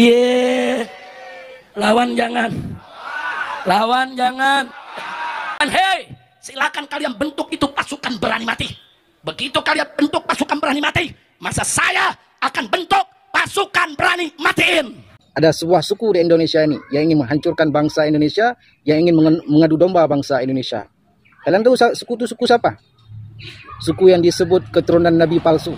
Ye, lawan jangan. Lawan jangan. Hei, silakan kalian bentuk itu pasukan berani mati. Begitu kalian bentuk pasukan berani mati, masa saya akan bentuk pasukan berani matiin. Ada sebuah suku di Indonesia ini yang ingin menghancurkan bangsa Indonesia, yang ingin mengadu domba bangsa Indonesia. Kalian tahu suku itu suku siapa? Suku yang disebut keturunan Nabi palsu.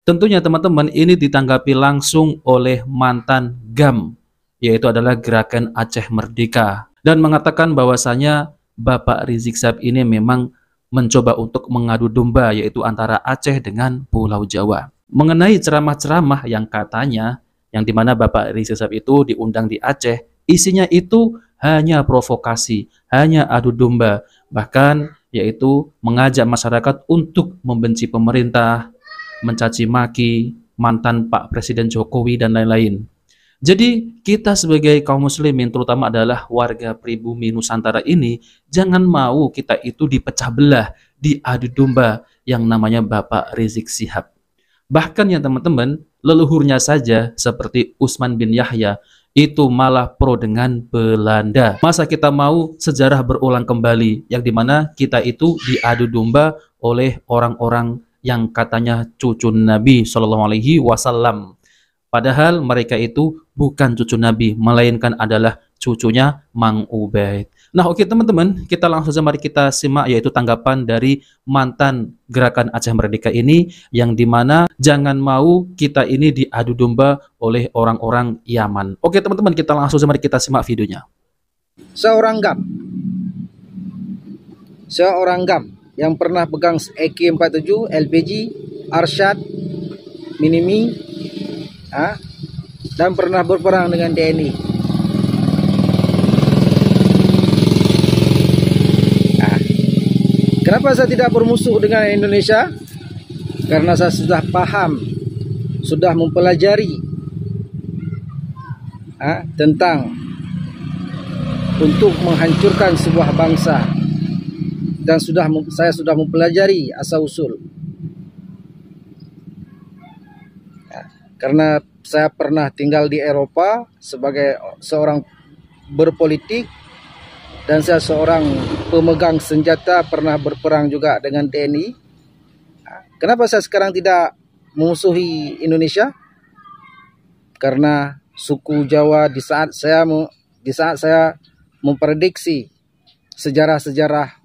Tentunya teman-teman ini ditanggapi langsung oleh mantan GAM, yaitu adalah Gerakan Aceh Merdeka, dan mengatakan bahwasanya Bapak Rizik Syihab ini memang mencoba untuk mengadu domba, yaitu antara Aceh dengan Pulau Jawa. Mengenai ceramah-ceramah yang katanya, yang dimana Bapak Rizik Syihab itu diundang di Aceh, isinya itu hanya provokasi, hanya adu domba, bahkan yaitu mengajak masyarakat untuk membenci pemerintah, mencaci maki mantan Pak Presiden Jokowi dan lain-lain. Jadi kita sebagai kaum muslimin, terutama adalah warga pribumi Nusantara ini, jangan mau kita itu dipecah belah, diadu domba yang namanya Bapak Rizik Syihab. Bahkan ya teman-teman, leluhurnya saja seperti Utsman bin Yahya itu malah pro dengan Belanda. Masa kita mau sejarah berulang kembali, yang dimana kita itu diadu domba oleh orang-orang yang katanya cucu Nabi Shallallahu Alaihi Wasallam. Padahal mereka itu bukan cucu Nabi, melainkan adalah cucunya Mang Ubaid. Nah oke teman-teman, kita langsung saja mari kita simak yaitu tanggapan dari mantan Gerakan Aceh Merdeka ini, yang dimana jangan mau kita ini diadu domba oleh orang-orang Yaman. Oke teman-teman, kita langsung saja mari kita simak videonya. Seorang GAM yang pernah pegang AK-47, LPG, Arsyad, Minimi, dan pernah berperang dengan TNI. Kenapa saya tidak bermusuh dengan Indonesia? Karena saya sudah paham, sudah mempelajari tentang untuk menghancurkan sebuah bangsa. Dan saya sudah mempelajari asal-usul. Karena saya pernah tinggal di Eropa sebagai seorang berpolitik, dan saya seorang pemegang senjata, pernah berperang juga dengan TNI. Kenapa saya sekarang tidak memusuhi Indonesia? Karena suku Jawa di saat saya memprediksi sejarah-sejarah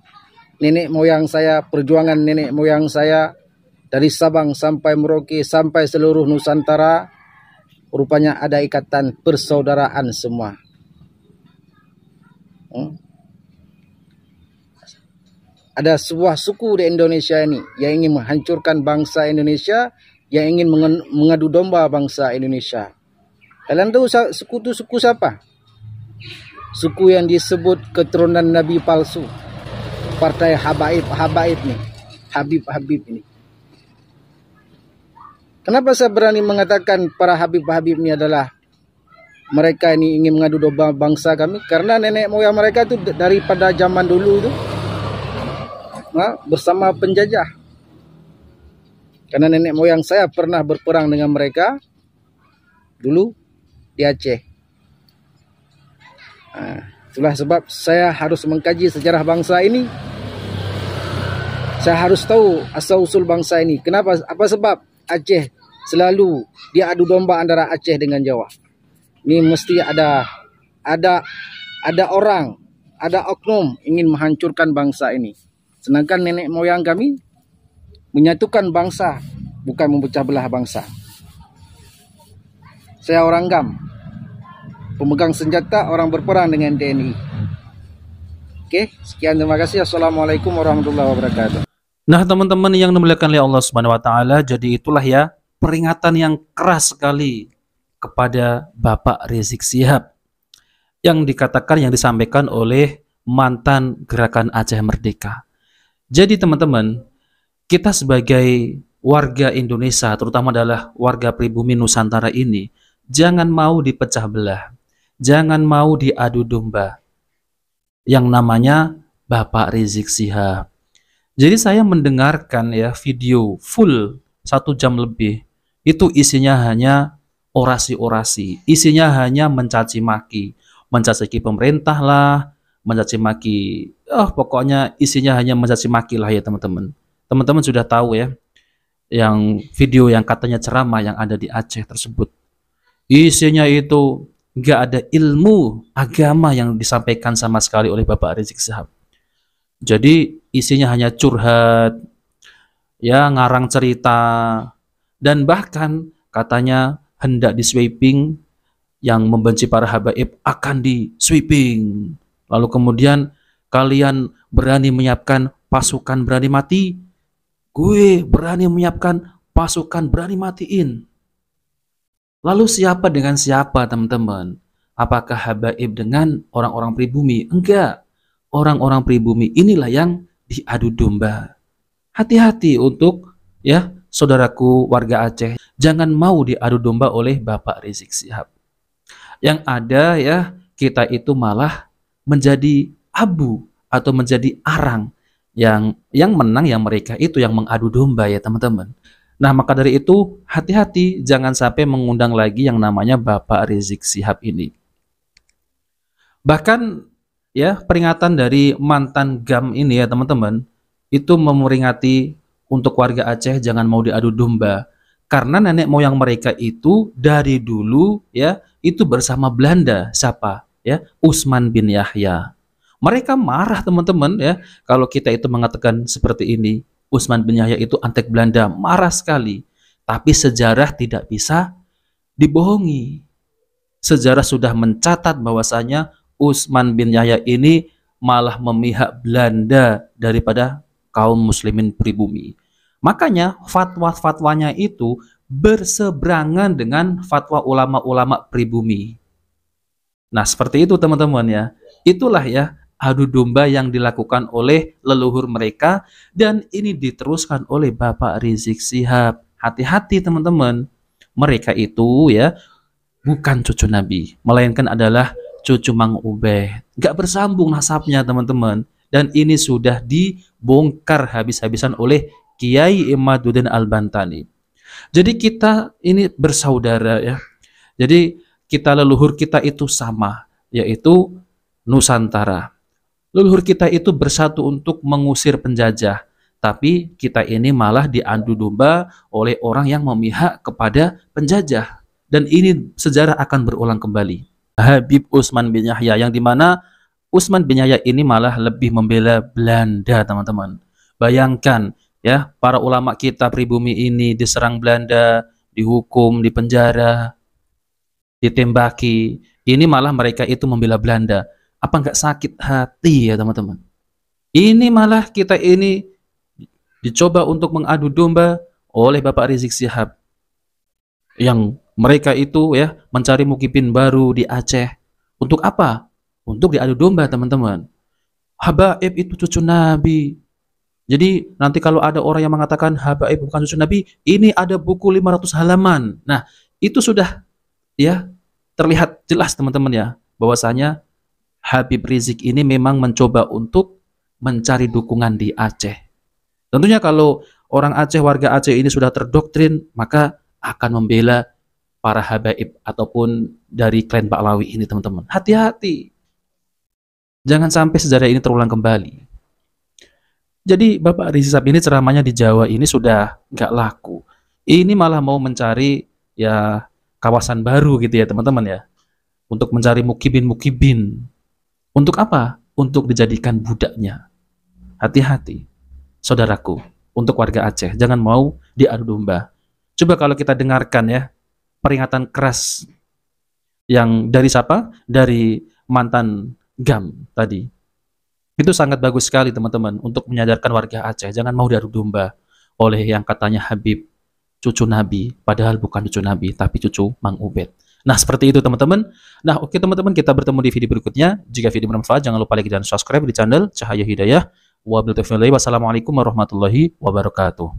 nenek moyang saya, perjuangan nenek moyang saya dari Sabang sampai Merauke sampai seluruh Nusantara, rupanya ada ikatan persaudaraan semua. Ada sebuah suku di Indonesia ini yang ingin menghancurkan bangsa Indonesia, yang ingin mengadu domba bangsa Indonesia. Kalian tahu suku itu suku siapa? Suku yang disebut keturunan Nabi palsu. Partai Habaib nih, Habib ini. Kenapa saya berani mengatakan para Habib ini adalah mereka ini ingin mengadu domba bangsa kami? Karena nenek moyang mereka itu daripada zaman dulu itu bersama penjajah. Karena nenek moyang saya pernah berperang dengan mereka dulu di Aceh. Itulah sebab saya harus mengkaji sejarah bangsa ini. Saya harus tahu asal-usul bangsa ini. Kenapa? Apa sebab Aceh selalu diadu domba antara Aceh dengan Jawa? Ini mesti ada orang, ada oknum ingin menghancurkan bangsa ini. Sedangkan nenek moyang kami menyatukan bangsa, bukan memecah belah bangsa. Saya orang GAM, pemegang senjata, orang berperang dengan TNI. Oke, sekian, terima kasih. Assalamualaikum warahmatullahi wabarakatuh. Nah teman-teman yang dimuliakan oleh Allah Subhanahu wa Ta'ala, jadi itulah ya peringatan yang keras sekali kepada Bapak Rizik Syihab yang dikatakan, yang disampaikan oleh mantan Gerakan Aceh Merdeka. Jadi teman-teman, kita sebagai warga Indonesia, terutama adalah warga pribumi Nusantara ini, jangan mau dipecah belah, jangan mau diadu domba. yang namanya Bapak Rizik Syihab. Jadi saya mendengarkan ya video full 1 jam lebih. Itu isinya hanya orasi-orasi, isinya hanya mencaci maki pemerintah lah, mencaci maki, pokoknya isinya hanya mencaci maki lah ya teman-teman. Teman-teman sudah tahu ya, yang video yang katanya ceramah yang ada di Aceh tersebut. Isinya itu nggak ada ilmu agama yang disampaikan sama sekali oleh Bapak Rizik Syihab. Jadi isinya hanya curhat, ya ngarang cerita, dan bahkan katanya hendak di sweeping, yang membenci para habaib akan di sweeping. Lalu kemudian kalian berani menyiapkan pasukan berani mati, gue berani menyiapkan pasukan berani matiin. Lalu siapa dengan siapa teman-teman? Apakah habaib dengan orang-orang pribumi? Enggak. Orang-orang pribumi inilah yang diadu domba. Hati-hati untuk ya saudaraku warga Aceh, jangan mau diadu domba oleh Bapak Rizik Syihab. Yang ada ya kita itu malah menjadi abu atau menjadi arang, yang menang yang mereka itu yang mengadu domba ya teman-teman. Nah, maka dari itu hati-hati jangan sampai mengundang lagi yang namanya Bapak Rizik Syihab ini. Bahkan ya peringatan dari mantan GAM ini ya teman-teman, itu memperingati untuk warga Aceh jangan mau diadu domba, karena nenek moyang mereka itu dari dulu ya itu bersama Belanda. Siapa ya? Usman bin Yahya. Mereka marah teman-teman ya kalau kita itu mengatakan seperti ini. Usman bin Yahya itu antek Belanda, marah sekali. Tapi sejarah tidak bisa dibohongi. Sejarah sudah mencatat bahwasanya Usman bin Yahya ini malah memihak Belanda daripada kaum muslimin pribumi. Makanya fatwa-fatwanya itu berseberangan dengan fatwa ulama-ulama pribumi. Nah, seperti itu teman-teman ya. Itulah ya adu domba yang dilakukan oleh leluhur mereka, dan ini diteruskan oleh Bapak Rizik Syihab. Hati-hati teman-teman. Mereka itu ya bukan cucu Nabi, melainkan adalah cucu Mang Ubed. Gak bersambung nasabnya teman-teman. Dan ini sudah dibongkar habis-habisan oleh Kiai Imaduddin Al-Bantani. Jadi kita ini bersaudara ya. Jadi kita leluhur kita itu sama, yaitu Nusantara. Leluhur kita itu bersatu untuk mengusir penjajah. Tapi kita ini malah diadu domba oleh orang yang memihak kepada penjajah. Dan ini sejarah akan berulang kembali. Habib Usman bin Yahya, yang dimana Usman bin Yahya ini malah lebih membela Belanda teman-teman. Bayangkan ya, para ulama kita pribumi ini diserang Belanda, dihukum, dipenjara, ditembaki. Ini malah mereka itu membela Belanda. Apa nggak sakit hati ya teman-teman? Ini malah kita ini dicoba untuk mengadu domba oleh Bapak Rizik Syihab. Yang mereka itu ya mencari mukibin baru di Aceh. Untuk apa? Untuk diadu domba teman-teman. Habaib itu cucu Nabi. Jadi nanti kalau ada orang yang mengatakan habaib bukan cucu Nabi, ini ada buku 500 halaman. Nah, itu sudah ya terlihat jelas teman-teman ya, bahwasanya Habib Rizik ini memang mencoba untuk mencari dukungan di Aceh. Tentunya kalau orang Aceh, warga Aceh ini sudah terdoktrin, maka akan membela para habaib ataupun dari klan Baklawi ini teman-teman. Hati-hati. Jangan sampai sejarah ini terulang kembali. Jadi Bapak Rizik Syihab ini ceramahnya di Jawa ini sudah nggak laku. Ini malah mau mencari ya kawasan baru gitu ya teman-teman ya. Untuk mencari mukibin-mukibin. Untuk apa? Untuk dijadikan budaknya. Hati-hati, saudaraku, untuk warga Aceh, jangan mau diadu domba. Coba kalau kita dengarkan ya, peringatan keras yang dari siapa? Dari mantan GAM tadi. Itu sangat bagus sekali teman-teman, untuk menyadarkan warga Aceh, jangan mau diadu domba oleh yang katanya Habib, cucu Nabi, padahal bukan cucu Nabi, tapi cucu Mang Ubed. Nah, seperti itu teman-teman. Nah, oke teman-teman, kita bertemu di video berikutnya. Jika video bermanfaat, jangan lupa like dan subscribe di channel Cahaya Hidayah. Wassalamualaikum warahmatullahi wabarakatuh.